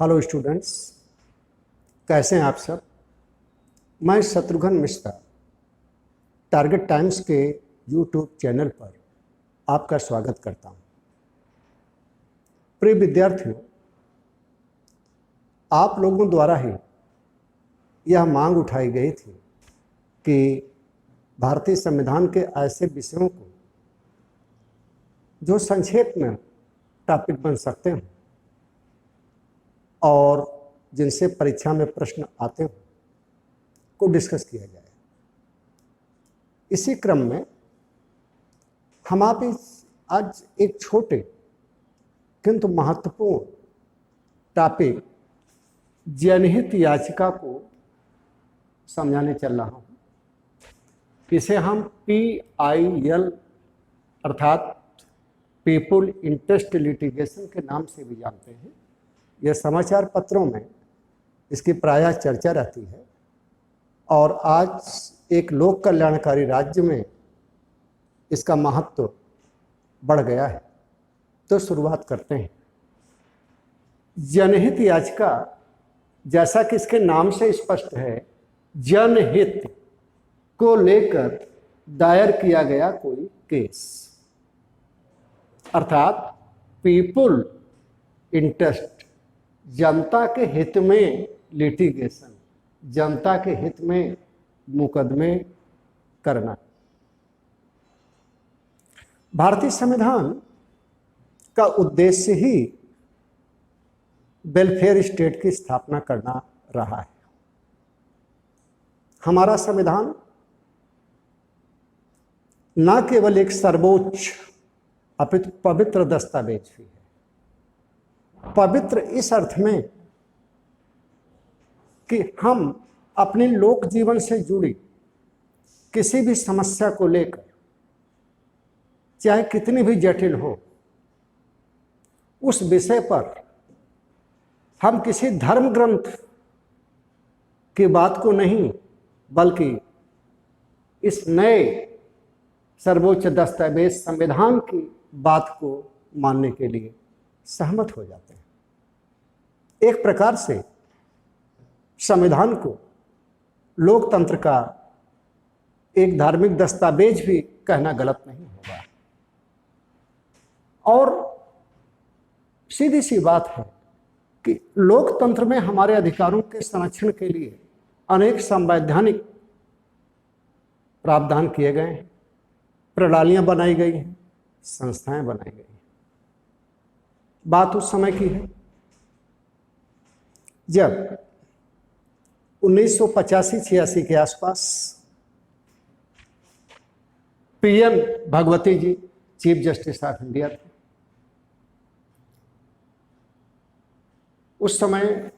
Hello students, कैसे हैं आप सब। मैं शत्रुघ्न मिश्रा टारगेट टाइम्स के यूट्यूब चैनल पर आपका स्वागत करता हूं। प्रिय विद्यार्थियों, आप लोगों द्वारा ही यह मांग उठाई गई थी कि भारतीय संविधान के ऐसे विषयों को जो संक्षेप में टॉपिक बन सकते हैं और जिनसे परीक्षा में प्रश्न आते हैं को डिस्कस किया जाए। इसी क्रम में हम आप आज एक छोटे किंतु महत्वपूर्ण टॉपिक जनहित याचिका को समझाने चल रहा हूं। इसे हम PIL अर्थात पीपुल इंटरेस्ट लिटिगेशन के नाम से भी जानते हैं। यह समाचार पत्रों में इसकी प्रायः चर्चा रहती है और आज एक लोक कल्याणकारी राज्य में इसका महत्व बढ़ गया है। तो शुरुआत करते हैं। जनहित याचिका, जैसा कि इसके नाम से स्पष्ट है, जनहित को लेकर दायर किया गया कोई केस, अर्थात पीपुल इंटरेस्ट, जनता के हित में लिटिगेशन, जनता के हित में मुकदमे करना। भारतीय संविधान का उद्देश्य ही वेलफेयर स्टेट की स्थापना करना रहा है। हमारा संविधान न केवल एक सर्वोच्च अपितु पवित्र दस्तावेज भी है। पवित्र इस अर्थ में कि हम अपने लोक जीवन से जुड़ी किसी भी समस्या को लेकर, चाहे कितनी भी जटिल हो, उस विषय पर हम किसी धर्म ग्रंथ की बात को नहीं बल्कि इस नए सर्वोच्च दस्तावेज संविधान की बात को मानने के लिए सहमत हो जाते हैं। एक प्रकार से संविधान को लोकतंत्र का एक धार्मिक दस्तावेज भी कहना गलत नहीं होगा। और सीधी सी बात है कि लोकतंत्र में हमारे अधिकारों के संरक्षण के लिए अनेक संवैधानिक प्रावधान किए गए हैं, प्रणालियां बनाई गई हैं, संस्थाएं बनाई गई हैं। बात उस समय की है जब 1985-86 के आसपास PN Bhagwati ji chief justice of India थे। उस समय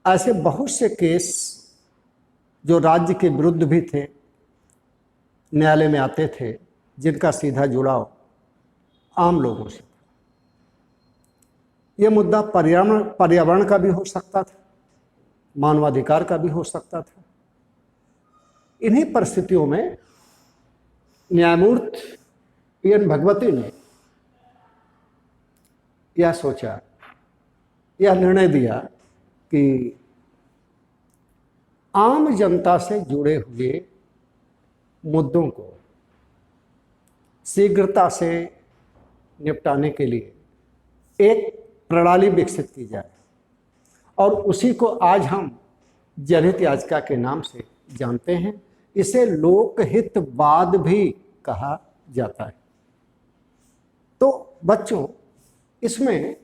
ऐसे बहुत से केस जो राज्य के विरुद्ध भी थे न्यायालय में आते थे, जिनका सीधा जुड़ाव आम लोगों से। यह मुद्दा पर्यावरण का भी हो सकता था, मानवाधिकार का भी हो सकता था। इन्हीं परिस्थितियों में न्यायमूर्ति PN भगवती ने यह सोचा, यह निर्णय दिया कि आम जनता से जुड़े हुए मुद्दों को शीघ्रता से निपटाने के लिए एक प्रणाली विकसित की जाए और उसी को आज हम जनहित याचिका के नाम से जानते हैं। इसे लोकहितवाद भी कहा जाता है। तो बच्चों, इसमें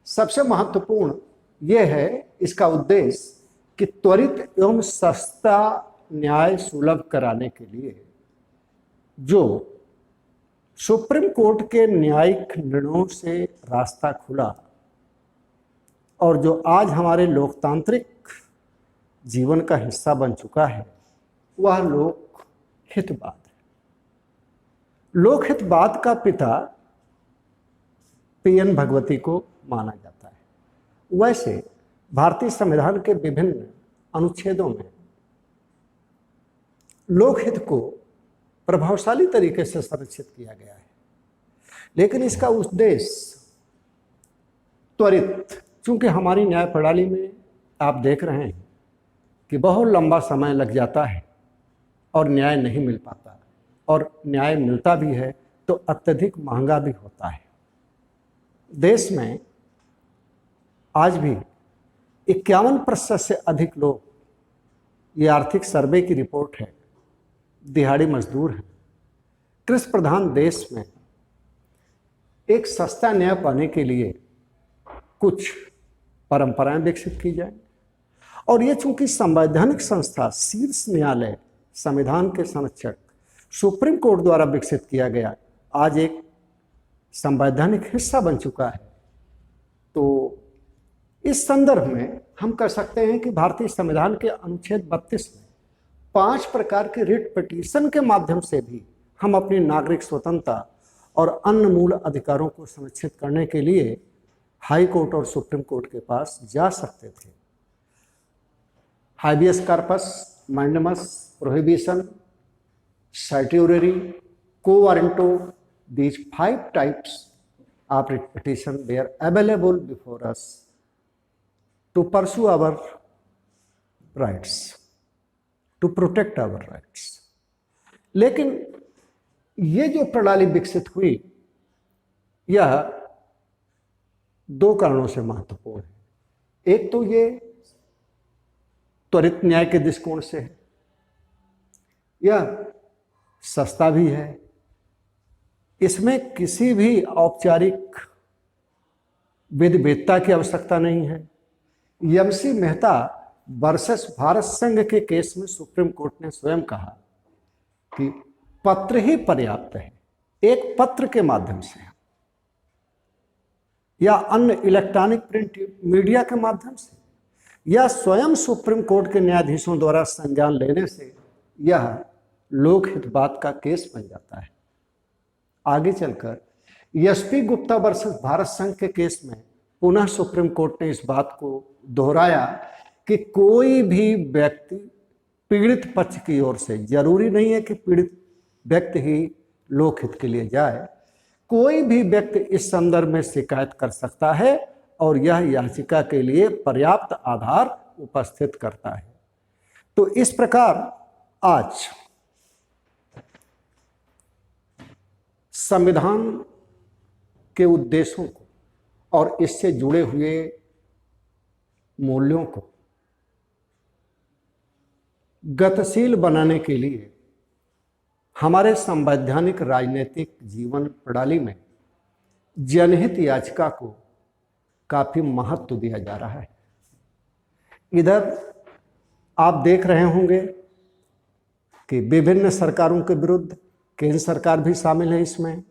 सबसे महत्वपूर्ण यह है, इसका उद्देश्य कि त्वरित एवं सस्ता न्याय सुलभ कराने के लिए जो सुप्रीम कोर्ट के न्यायिक निर्णयों से रास्ता खुला और जो आज हमारे लोकतांत्रिक जीवन का हिस्सा बन चुका है, वह लोकहितवाद है। लोकहितवाद का पिता PN भगवती को माना जाता है। वैसे भारतीय संविधान के विभिन्न अनुच्छेदों में लोकहित को प्रभावशाली तरीके से संरक्षित किया गया है, लेकिन इसका उद्देश्य त्वरित, चूंकि हमारी न्याय प्रणाली में आप देख रहे हैं कि बहुत लंबा समय लग जाता है और न्याय नहीं मिल पाता, और न्याय मिलता भी है तो अत्यधिक महंगा भी होता है। देश में आज भी 51% से अधिक लोग, ये आर्थिक सर्वे की रिपोर्ट है, दिहाड़ी मजदूर हैं। कृषि प्रधान देश में एक सस्ता न्याय पाने के लिए कुछ परंपराएं विकसित की जाए, और ये चूंकि संवैधानिक संस्था शीर्ष न्यायालय, संविधान के संरक्षक सुप्रीम कोर्ट द्वारा विकसित किया गया, आज एक संवैधानिक हिस्सा बन चुका है। तो इस संदर्भ में हम कह सकते हैं कि भारतीय संविधान के अनुच्छेद 32 में 5 प्रकार के रिट पिटीशन के माध्यम से भी हम अपनी नागरिक स्वतंत्रता और अन्य मूल अधिकारों को सुनिश्चित करने के लिए हाई कोर्ट और सुप्रीम कोर्ट के पास जा सकते थे। Habeas corpus, mandamus, prohibition, certiorari, quo warranto, these 5 types of writ petition were available before us to pursue our rights, to protect our rights. लेकिन ये जो प्रणाली विकसित हुई, यह 2 कारणों से महत्वपूर्ण है। एक तो ये त्वरित न्याय के दृष्टिकोण से है, यह सस्ता भी है, इसमें किसी भी औपचारिक विधिवेदता की आवश्यकता नहीं है। एमसी मेहता वर्सेस भारत संघ के केस में सुप्रीम कोर्ट ने स्वयं कहा कि पत्र ही पर्याप्त है। एक पत्र के माध्यम से या अन्य इलेक्ट्रॉनिक प्रिंट मीडिया के माध्यम से या स्वयं सुप्रीम कोर्ट के न्यायाधीशों द्वारा संज्ञान लेने से यह लोकहितवाद का केस बन जाता है। आगे चलकर एसपी गुप्ता वर्सेस भारत संघ के केस में पुनः सुप्रीम कोर्ट ने इस बात को दोहराया कि कोई भी व्यक्ति पीड़ित पक्ष की ओर से, जरूरी नहीं है कि पीड़ित व्यक्ति ही लोकहित के लिए जाए, कोई भी व्यक्ति इस संदर्भ में शिकायत कर सकता है और यह याचिका के लिए पर्याप्त आधार उपस्थित करता है। तो इस प्रकार आज संविधान के उद्देश्यों को और इससे जुड़े हुए मूल्यों को गतिशील बनाने के लिए हमारे संवैधानिक राजनीतिक जीवन प्रणाली में जनहित याचिका को काफी महत्व दिया जा रहा है। इधर आप देख रहे होंगे कि विभिन्न सरकारों के विरुद्ध केंद्र सरकार भी शामिल है, इसमें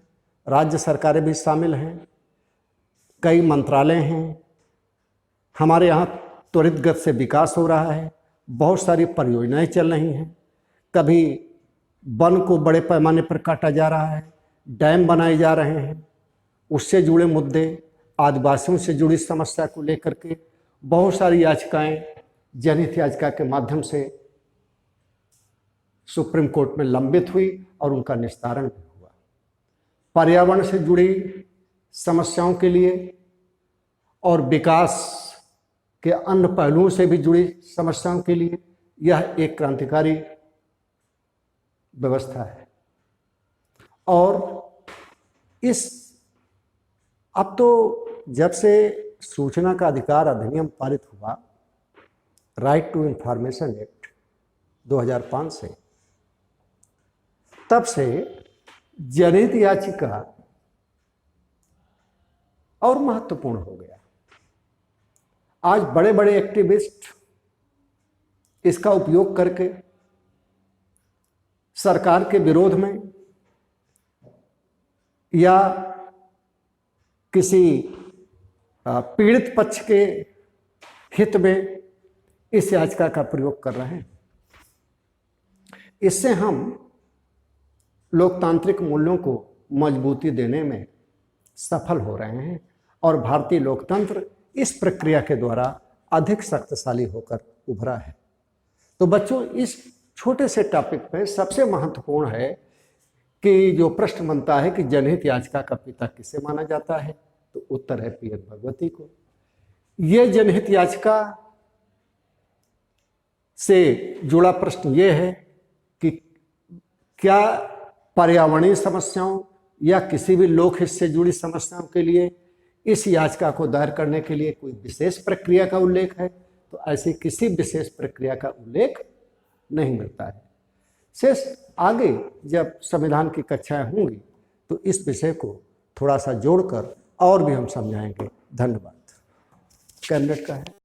राज्य सरकारें भी शामिल हैं, कई मंत्रालय हैं, हमारे यहाँ त्वरित गति से विकास हो रहा है, बहुत सारी परियोजनाएं चल रही हैं। कभी वन को बड़े पैमाने पर काटा जा रहा है, डैम बनाए जा रहे हैं, उससे जुड़े मुद्दे, आदिवासियों से जुड़ी समस्या को लेकर के बहुत सारी याचिकाएं जनहित याचिका के माध्यम से सुप्रीम कोर्ट में लंबित हुई और उनका निस्तारण भी हुआ। पर्यावरण से जुड़ी समस्याओं के लिए और विकास के अन्य पहलुओं से भी जुड़ी समस्याओं के लिए यह एक क्रांतिकारी व्यवस्था है। और अब तो जब से सूचना का अधिकार अधिनियम पारित हुआ, राइट टू इंफॉर्मेशन एक्ट 2005 से, तब से जनहित याचिका और महत्वपूर्ण हो गया। आज बड़े बड़े एक्टिविस्ट इसका उपयोग करके सरकार के विरोध में या किसी पीड़ित पक्ष के हित में इस याचिका का प्रयोग कर रहे हैं। इससे हम लोकतांत्रिक मूल्यों को मजबूती देने में सफल हो रहे हैं और भारतीय लोकतंत्र इस प्रक्रिया के द्वारा अधिक शक्तिशाली होकर उभरा है। तो बच्चों, इस छोटे से टॉपिक पे सबसे महत्वपूर्ण है कि जो प्रश्न बनता है कि जनहित याचिका का पिता किसे माना जाता है, तो उत्तर है पीएन भगवती को। ये जनहित याचिका से जुड़ा प्रश्न ये है कि क्या पर्यावरणीय समस्याओं या किसी भी लोक हित से जुड़ी समस्याओं के लिए इस याचिका को दायर करने के लिए कोई विशेष प्रक्रिया का उल्लेख है? तो ऐसी किसी विशेष प्रक्रिया का उल्लेख नहीं मिलता है। शेष आगे जब संविधान की कक्षाएं होंगी तो इस विषय को थोड़ा सा जोड़कर और भी हम समझाएंगे। धन्यवाद। कैबिनेट का है।